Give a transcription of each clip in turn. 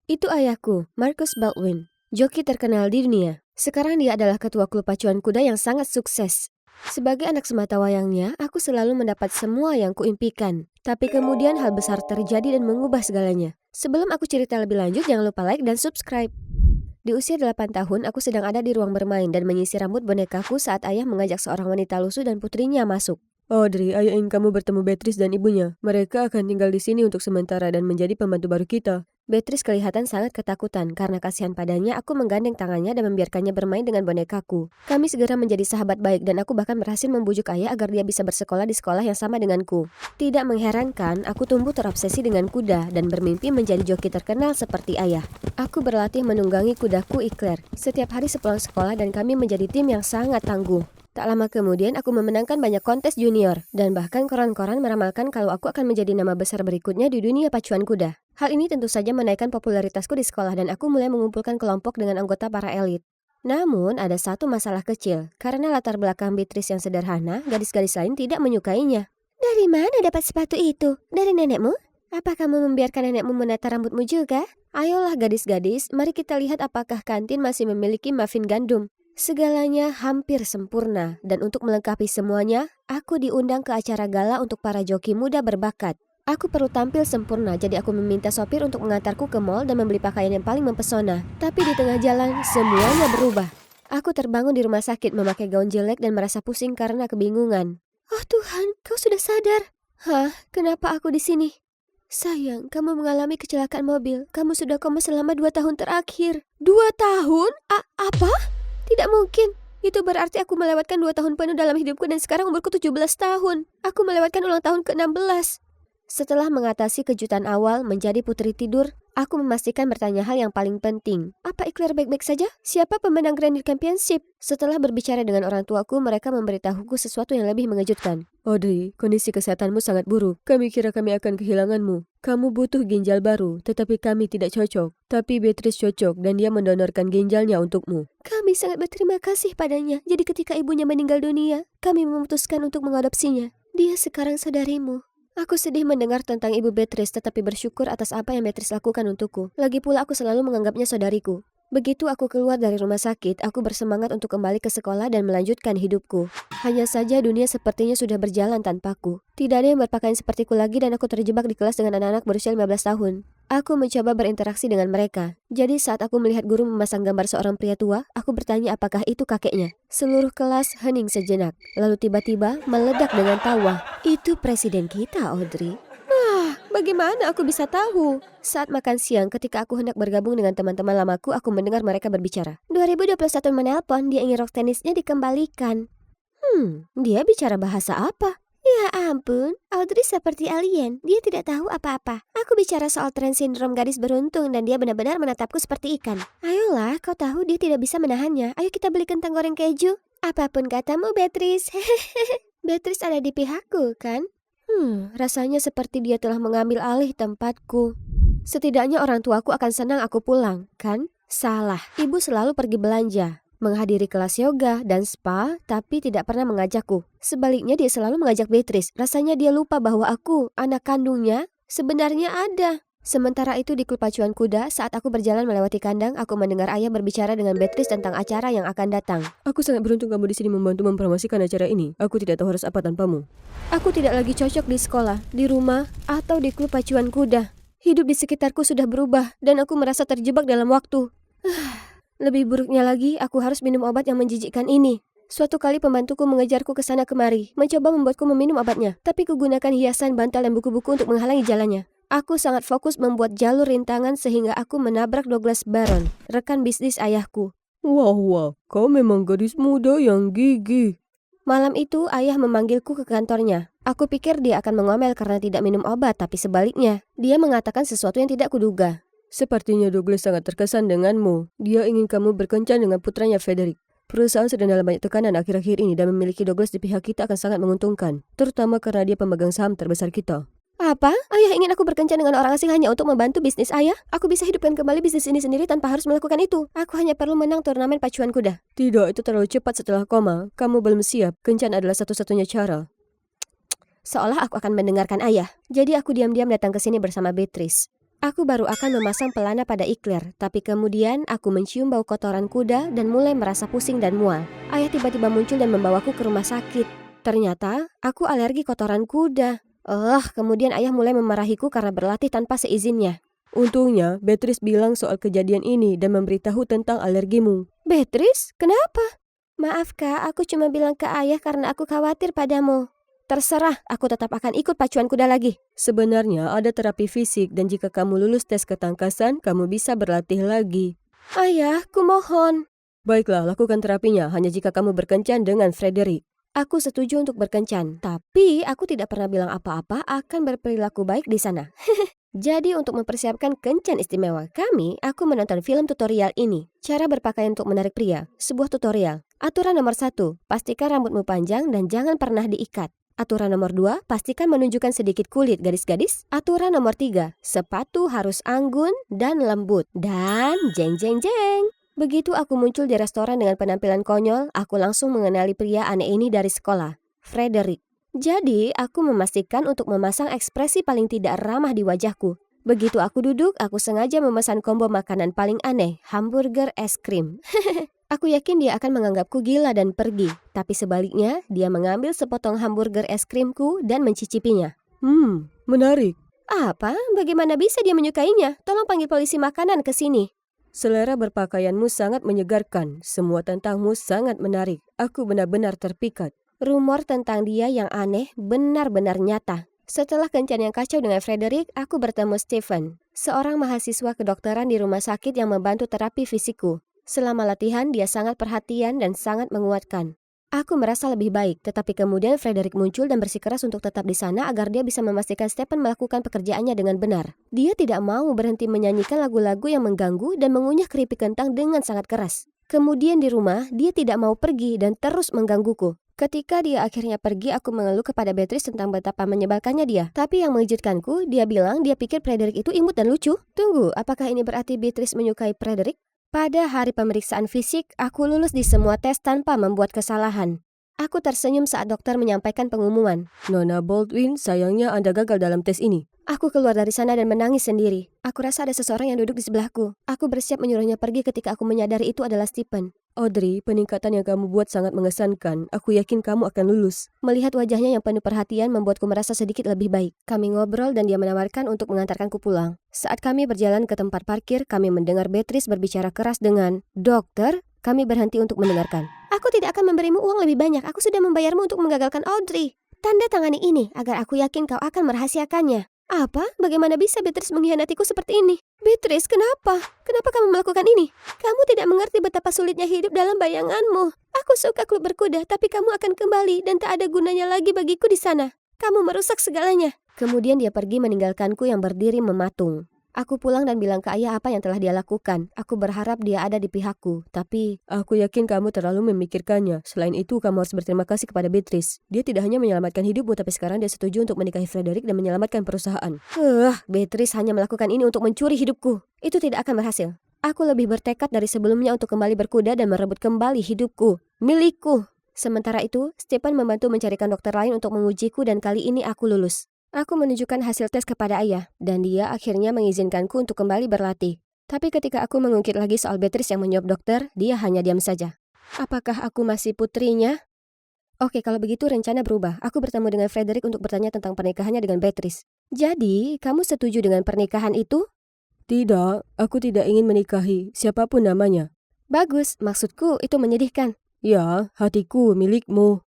Itu ayahku, Marcus Baldwin, joki terkenal di dunia. Sekarang dia adalah ketua klub pacuan kuda yang sangat sukses. Sebagai anak sematawayangnya, aku selalu mendapat semua yang kuimpikan. Tapi kemudian hal besar terjadi dan mengubah segalanya. Sebelum aku cerita lebih lanjut, jangan lupa like dan subscribe. Di usia 8 tahun, aku sedang ada di ruang bermain dan menyisir rambut bonekaku saat ayah mengajak seorang wanita lusuh dan putrinya masuk. Audrey, ayah ingin kamu bertemu Beatrice dan ibunya. Mereka akan tinggal di sini untuk sementara dan menjadi pembantu baru kita. Beatrice kelihatan sangat ketakutan. Karena kasihan padanya, aku menggandeng tangannya dan membiarkannya bermain dengan bonekaku. Kami segera menjadi sahabat baik dan aku bahkan berhasil membujuk ayah agar dia bisa bersekolah di sekolah yang sama denganku. Tidak mengherankan, aku tumbuh terobsesi dengan kuda dan bermimpi menjadi joki terkenal seperti ayah. Aku berlatih menunggangi kudaku Eclair setiap hari sepulang sekolah dan kami menjadi tim yang sangat tangguh. Tak lama kemudian aku memenangkan banyak kontes junior dan bahkan koran-koran meramalkan kalau aku akan menjadi nama besar berikutnya di dunia pacuan kuda. Hal ini tentu saja menaikkan popularitasku di sekolah dan aku mulai mengumpulkan kelompok dengan anggota para elit. Namun ada satu masalah kecil, karena latar belakang Beatrice yang sederhana, gadis-gadis lain tidak menyukainya. Dari mana dapat sepatu itu? Dari nenekmu? Apa kamu membiarkan nenekmu menata rambutmu juga? Ayolah gadis-gadis, mari kita lihat apakah kantin masih memiliki muffin gandum. Segalanya hampir sempurna, dan untuk melengkapi semuanya, aku diundang ke acara gala untuk para joki muda berbakat. Aku perlu tampil sempurna, jadi aku meminta sopir untuk mengantarku ke mall dan membeli pakaian yang paling mempesona. Tapi di tengah jalan, semuanya berubah. Aku terbangun di rumah sakit memakai gaun jelek dan merasa pusing karena kebingungan. Oh Tuhan, kau sudah sadar? Hah, kenapa aku di sini? Sayang, kamu mengalami kecelakaan mobil. Kamu sudah koma selama 2 tahun terakhir. 2 tahun? Apa? Tidak mungkin. Itu berarti aku melewatkan 2 tahun penuh dalam hidupku dan sekarang umurku 17 tahun. Aku melewatkan ulang tahun ke-16. Setelah mengatasi kejutan awal menjadi putri tidur, aku memastikan bertanya hal yang paling penting. Apa Eclair baik-baik saja? Siapa pemenang Grand Championship? Setelah berbicara dengan orang tuaku, mereka memberitahuku sesuatu yang lebih mengejutkan. Audrey, kondisi kesehatanmu sangat buruk. Kami kira kami akan kehilanganmu. Kamu butuh ginjal baru, tetapi kami tidak cocok. Tapi Beatrice cocok dan dia mendonorkan ginjalnya untukmu. Kami sangat berterima kasih padanya. Jadi ketika ibunya meninggal dunia, kami memutuskan untuk mengadopsinya. Dia sekarang saudarimu. Aku sedih mendengar tentang ibu Beatrice tetapi bersyukur atas apa yang Beatrice lakukan untukku. Lagi pula aku selalu menganggapnya saudariku. Begitu aku keluar dari rumah sakit, aku bersemangat untuk kembali ke sekolah dan melanjutkan hidupku. Hanya saja dunia sepertinya sudah berjalan tanpaku. Tidak ada yang berpakaian sepertiku lagi dan aku terjebak di kelas dengan anak-anak berusia 15 tahun. Aku mencoba berinteraksi dengan mereka. Jadi saat aku melihat guru memasang gambar seorang pria tua, aku bertanya apakah itu kakeknya. Seluruh kelas hening sejenak, lalu tiba-tiba meledak dengan tawa. Itu presiden kita, Audrey. Bagaimana aku bisa tahu? Saat makan siang ketika aku hendak bergabung dengan teman-teman lamaku, aku mendengar mereka berbicara. 2021 menelpon, dia ingin rok tenisnya dikembalikan. Dia bicara bahasa apa? Ya ampun, Audrey seperti alien. Dia tidak tahu apa-apa. Aku bicara soal tren sindrom gadis beruntung dan dia benar-benar menatapku seperti ikan. Ayolah, kau tahu dia tidak bisa menahannya. Ayo kita beli kentang goreng keju. Apapun katamu, Beatrice. Beatrice ada di pihakku, kan? Rasanya seperti dia telah mengambil alih tempatku. Setidaknya orang tuaku akan senang aku pulang, kan? Salah, ibu selalu pergi belanja, menghadiri kelas yoga dan spa, tapi tidak pernah mengajakku. Sebaliknya dia selalu mengajak Beatrice. Rasanya dia lupa bahwa aku, anak kandungnya, sebenarnya ada. Sementara itu di klub pacuan kuda, saat aku berjalan melewati kandang, aku mendengar ayah berbicara dengan Beatrice tentang acara yang akan datang. Aku sangat beruntung kamu di sini membantu mempromosikan acara ini. Aku tidak tahu harus apa tanpamu. Aku tidak lagi cocok di sekolah, di rumah, atau di klub pacuan kuda. Hidup di sekitarku sudah berubah, dan aku merasa terjebak dalam waktu. Lebih buruknya lagi, aku harus minum obat yang menjijikkan ini. Suatu kali pembantuku mengejarku ke sana kemari, mencoba membuatku meminum obatnya, tapi kugunakan hiasan, bantal, dan buku-buku untuk menghalangi jalannya. Aku sangat fokus membuat jalur rintangan sehingga aku menabrak Douglas Baron, rekan bisnis ayahku. Wah, kau memang gadis muda yang gigih. Malam itu ayah memanggilku ke kantornya. Aku pikir dia akan mengomel karena tidak minum obat, tapi sebaliknya. Dia mengatakan sesuatu yang tidak kuduga. Sepertinya Douglas sangat terkesan denganmu. Dia ingin kamu berkencan dengan putranya Frederick. Perusahaan sedang dalam banyak tekanan akhir-akhir ini dan memiliki Douglas di pihak kita akan sangat menguntungkan. Terutama karena dia pemegang saham terbesar kita. Apa? Ayah ingin aku berkencan dengan orang asing hanya untuk membantu bisnis ayah? Aku bisa hidupkan kembali bisnis ini sendiri tanpa harus melakukan itu. Aku hanya perlu menang turnamen pacuan kuda. Tidak, itu terlalu cepat setelah koma. Kamu belum siap. Kencan adalah satu-satunya cara. Seolah aku akan mendengarkan ayah. Jadi aku diam-diam datang ke sini bersama Beatrice. Aku baru akan memasang pelana pada iklir, tapi kemudian aku mencium bau kotoran kuda dan mulai merasa pusing dan mual. Ayah tiba-tiba muncul dan membawaku ke rumah sakit. Ternyata aku alergi kotoran kuda. Kemudian ayah mulai memarahiku karena berlatih tanpa seizinnya. Untungnya, Beatrice bilang soal kejadian ini dan memberitahu tentang alergimu. Beatrice, kenapa? Maaf kak, aku cuma bilang ke ayah karena aku khawatir padamu. Terserah, aku tetap akan ikut pacuan kuda lagi. Sebenarnya ada terapi fisik dan jika kamu lulus tes ketangkasan, kamu bisa berlatih lagi. Ayah, kumohon. Baiklah, lakukan terapinya hanya jika kamu berkencan dengan Frederick. Aku setuju untuk berkencan, tapi aku tidak pernah bilang apa-apa akan berperilaku baik di sana. Jadi untuk mempersiapkan kencan istimewa kami, aku menonton film tutorial ini. Cara berpakaian untuk menarik pria, sebuah tutorial. Aturan nomor 1, pastikan rambutmu panjang dan jangan pernah diikat. Aturan nomor 2, pastikan menunjukkan sedikit kulit gadis-gadis. Aturan nomor 3, sepatu harus anggun dan lembut. Dan jeng jeng jeng. Begitu aku muncul di restoran dengan penampilan konyol, aku langsung mengenali pria aneh ini dari sekolah, Frederick. Jadi, aku memastikan untuk memasang ekspresi paling tidak ramah di wajahku. Begitu aku duduk, aku sengaja memesan combo makanan paling aneh, hamburger es krim. Aku yakin dia akan menganggapku gila dan pergi, tapi sebaliknya, dia mengambil sepotong hamburger es krimku dan mencicipinya. Menarik. Apa? Bagaimana bisa dia menyukainya? Tolong panggil polisi makanan ke sini. Selera berpakaianmu sangat menyegarkan. Semua tentangmu sangat menarik. Aku benar-benar terpikat. Rumor tentang dia yang aneh benar-benar nyata. Setelah kencan yang kacau dengan Frederick, aku bertemu Stephen, seorang mahasiswa kedokteran di rumah sakit yang membantu terapi fisikku. Selama latihan, dia sangat perhatian dan sangat menguatkan. Aku merasa lebih baik, tetapi kemudian Frederick muncul dan bersikeras untuk tetap di sana agar dia bisa memastikan Stephen melakukan pekerjaannya dengan benar. Dia tidak mau berhenti menyanyikan lagu-lagu yang mengganggu dan mengunyah keripik kentang dengan sangat keras. Kemudian di rumah, dia tidak mau pergi dan terus menggangguku. Ketika dia akhirnya pergi, aku mengeluh kepada Beatrice tentang betapa menyebalkannya dia. Tapi yang mengejutkanku, dia bilang dia pikir Frederick itu imut dan lucu. Tunggu, apakah ini berarti Beatrice menyukai Frederick? Pada hari pemeriksaan fisik, aku lulus di semua tes tanpa membuat kesalahan. Aku tersenyum saat dokter menyampaikan pengumuman. Nona Baldwin, sayangnya Anda gagal dalam tes ini. Aku keluar dari sana dan menangis sendiri. Aku rasa ada seseorang yang duduk di sebelahku. Aku bersiap menyuruhnya pergi ketika aku menyadari itu adalah Stephen. Audrey, peningkatan yang kamu buat sangat mengesankan. Aku yakin kamu akan lulus. Melihat wajahnya yang penuh perhatian membuatku merasa sedikit lebih baik. Kami ngobrol dan dia menawarkan untuk mengantarkanku pulang. Saat kami berjalan ke tempat parkir, kami mendengar Beatrice berbicara keras dengan, "Dokter," kami berhenti untuk mendengarkan. "Aku tidak akan memberimu uang lebih banyak. Aku sudah membayarmu untuk menggagalkan Audrey. Tanda tangani ini agar aku yakin kau akan merahasiakannya." Apa? Bagaimana bisa Beatrice mengkhianatiku seperti ini? Beatrice, kenapa? Kenapa kamu melakukan ini? Kamu tidak mengerti betapa sulitnya hidup dalam bayanganmu. Aku suka klub berkuda, tapi kamu akan kembali dan tak ada gunanya lagi bagiku di sana. Kamu merusak segalanya. Kemudian dia pergi meninggalkanku yang berdiri mematung. Aku pulang dan bilang ke ayah apa yang telah dia lakukan. Aku berharap dia ada di pihakku, tapi... Aku yakin kamu terlalu memikirkannya. Selain itu, kamu harus berterima kasih kepada Beatrice. Dia tidak hanya menyelamatkan hidupmu, tapi sekarang dia setuju untuk menikahi Frederick dan menyelamatkan perusahaan. Beatrice hanya melakukan ini untuk mencuri hidupku. Itu tidak akan berhasil. Aku lebih bertekad dari sebelumnya untuk kembali berkuda dan merebut kembali hidupku. Milikku. Sementara itu, Stephen membantu mencarikan dokter lain untuk mengujiku dan kali ini aku lulus. Aku menunjukkan hasil tes kepada ayah, dan dia akhirnya mengizinkanku untuk kembali berlatih. Tapi ketika aku mengungkit lagi soal Beatrice yang menyuap dokter, dia hanya diam saja. Apakah aku masih putrinya? Oke, kalau begitu rencana berubah. Aku bertemu dengan Frederick untuk bertanya tentang pernikahannya dengan Beatrice. Jadi, kamu setuju dengan pernikahan itu? Tidak, aku tidak ingin menikahi siapapun namanya. Bagus, maksudku itu menyedihkan. Ya, hatiku milikmu.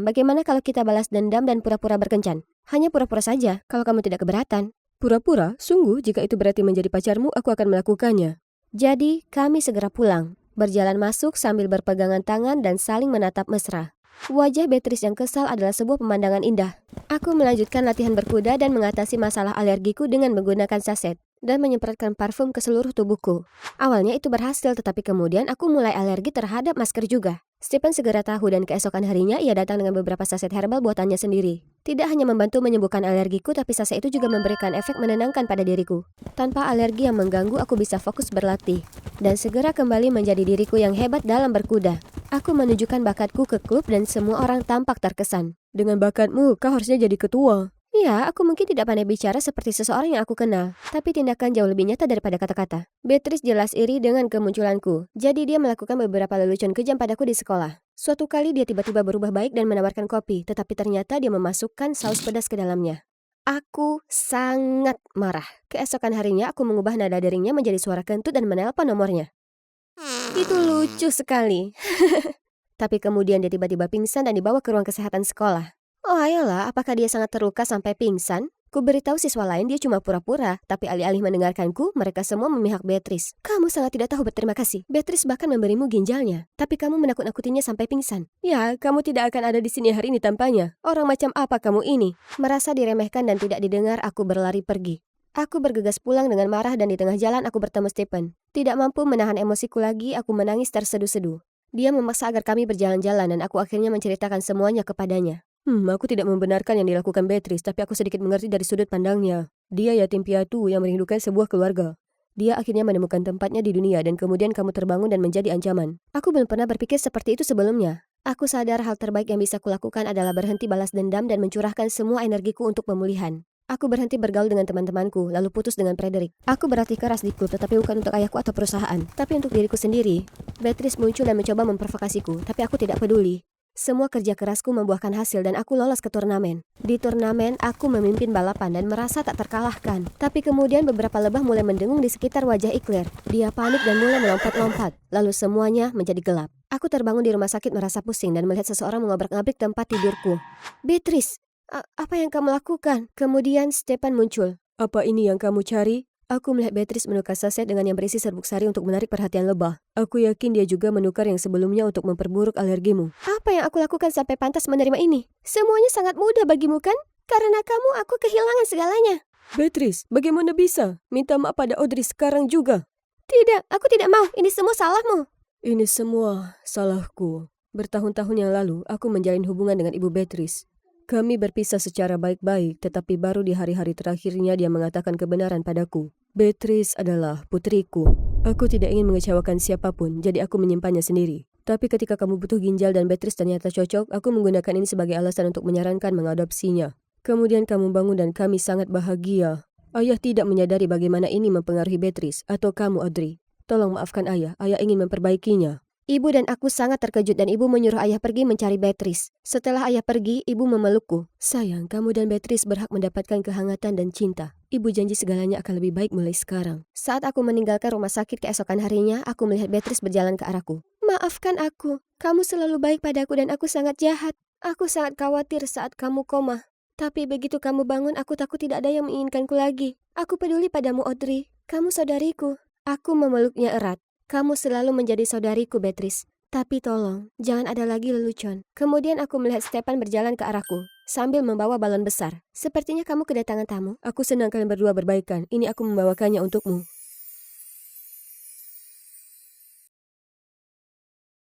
Bagaimana kalau kita balas dendam dan pura-pura berkencan? Hanya pura-pura saja, kalau kamu tidak keberatan. Pura-pura? Sungguh, jika itu berarti menjadi pacarmu, aku akan melakukannya. Jadi, kami segera pulang. Berjalan masuk sambil berpegangan tangan dan saling menatap mesra. Wajah Beatrice yang kesal adalah sebuah pemandangan indah. Aku melanjutkan latihan berkuda dan mengatasi masalah alergiku dengan menggunakan saset dan menyemprotkan parfum ke seluruh tubuhku. Awalnya itu berhasil, tetapi kemudian aku mulai alergi terhadap masker juga. Stephen segera tahu dan keesokan harinya ia datang dengan beberapa saset herbal buatannya sendiri. Tidak hanya membantu menyembuhkan alergiku, tapi saset itu juga memberikan efek menenangkan pada diriku. Tanpa alergi yang mengganggu, aku bisa fokus berlatih dan segera kembali menjadi diriku yang hebat dalam berkuda. Aku menunjukkan bakatku ke klub dan semua orang tampak terkesan. Dengan bakatmu, kau harusnya jadi ketua. Ya, aku mungkin tidak pandai bicara seperti seseorang yang aku kenal, tapi tindakan jauh lebih nyata daripada kata-kata. Beatrice jelas iri dengan kemunculanku, jadi dia melakukan beberapa lelucon kejam padaku di sekolah. Suatu kali dia tiba-tiba berubah baik dan menawarkan kopi, tetapi ternyata dia memasukkan saus pedas ke dalamnya. Aku sangat marah. Keesokan harinya aku mengubah nada deringnya menjadi suara kentut dan menelpon nomornya. Itu lucu sekali. Tapi kemudian dia tiba-tiba pingsan dan dibawa ke ruang kesehatan sekolah. Oh ayolah, apakah dia sangat terluka sampai pingsan? Ku beritahu siswa lain dia cuma pura-pura, tapi alih-alih mendengarkanku, mereka semua memihak Beatrice. Kamu sangat tidak tahu berterima kasih. Beatrice bahkan memberimu ginjalnya, tapi kamu menakut-nakutinya sampai pingsan. Ya, kamu tidak akan ada di sini hari ini tanpanya. Orang macam apa kamu ini? Merasa diremehkan dan tidak didengar, aku berlari pergi. Aku bergegas pulang dengan marah dan di tengah jalan aku bertemu Stephen. Tidak mampu menahan emosiku lagi, aku menangis terseduh-seduh. Dia memaksa agar kami berjalan-jalan dan aku akhirnya menceritakan semuanya kepadanya. Aku tidak membenarkan yang dilakukan Beatrice, tapi aku sedikit mengerti dari sudut pandangnya. Dia yatim piatu yang merindukan sebuah keluarga. Dia akhirnya menemukan tempatnya di dunia dan kemudian kamu terbangun dan menjadi ancaman. Aku belum pernah berpikir seperti itu sebelumnya. Aku sadar hal terbaik yang bisa kulakukan adalah berhenti balas dendam dan mencurahkan semua energiku untuk pemulihan. Aku berhenti bergaul dengan teman-temanku, lalu putus dengan Frederick. Aku berlatih keras di klub, tetapi bukan untuk ayahku atau perusahaan, tapi untuk diriku sendiri. Beatrice muncul dan mencoba memprovokasiku, tapi aku tidak peduli. Semua kerja kerasku membuahkan hasil dan aku lolos ke turnamen. Di turnamen, aku memimpin balapan dan merasa tak terkalahkan. Tapi kemudian beberapa lebah mulai mendengung di sekitar wajah Eclair. Dia panik dan mulai melompat-lompat. Lalu semuanya menjadi gelap. Aku terbangun di rumah sakit merasa pusing dan melihat seseorang mengobrak-abrik tempat tidurku. Beatrice, apa yang kamu lakukan? Kemudian Stephen muncul. Apa ini yang kamu cari? Aku melihat Beatrice menukar saset dengan yang berisi serbuk sari untuk menarik perhatian lebah. Aku yakin dia juga menukar yang sebelumnya untuk memperburuk alergimu. Apa yang aku lakukan sampai pantas menerima ini? Semuanya sangat mudah bagimu kan? Karena kamu aku kehilangan segalanya. Beatrice, bagaimana bisa? Minta maaf pada Audrey sekarang juga. Tidak, aku tidak mau. Ini semua salahmu. Ini semua salahku. Bertahun-tahun yang lalu, aku menjalin hubungan dengan Ibu Beatrice. Kami berpisah secara baik-baik, tetapi baru di hari-hari terakhirnya dia mengatakan kebenaran padaku. Beatrice adalah putriku. Aku tidak ingin mengecewakan siapapun, jadi aku menyimpannya sendiri. Tapi ketika kamu butuh ginjal dan Beatrice ternyata cocok, aku menggunakan ini sebagai alasan untuk menyarankan mengadopsinya. Kemudian kamu bangun dan kami sangat bahagia. Ayah tidak menyadari bagaimana ini mempengaruhi Beatrice atau kamu, Audrey. Tolong maafkan ayah ingin memperbaikinya. Ibu dan aku sangat terkejut dan ibu menyuruh ayah pergi mencari Beatrice. Setelah ayah pergi, ibu memelukku. Sayang, kamu dan Beatrice berhak mendapatkan kehangatan dan cinta. Ibu janji segalanya akan lebih baik mulai sekarang. Saat aku meninggalkan rumah sakit keesokan harinya, aku melihat Beatrice berjalan ke arahku. Maafkan aku, kamu selalu baik padaku dan aku sangat jahat. Aku sangat khawatir saat kamu koma. Tapi begitu kamu bangun, aku takut tidak ada yang menginginkanku lagi. Aku peduli padamu, Audrey. Kamu saudariku. Aku memeluknya erat. Kamu selalu menjadi saudariku, Beatrice. Tapi tolong, jangan ada lagi lelucon. Kemudian aku melihat Stephen berjalan ke arahku, sambil membawa balon besar. Sepertinya kamu kedatangan tamu. Aku senang kalian berdua berbaikan. Ini aku membawakannya untukmu.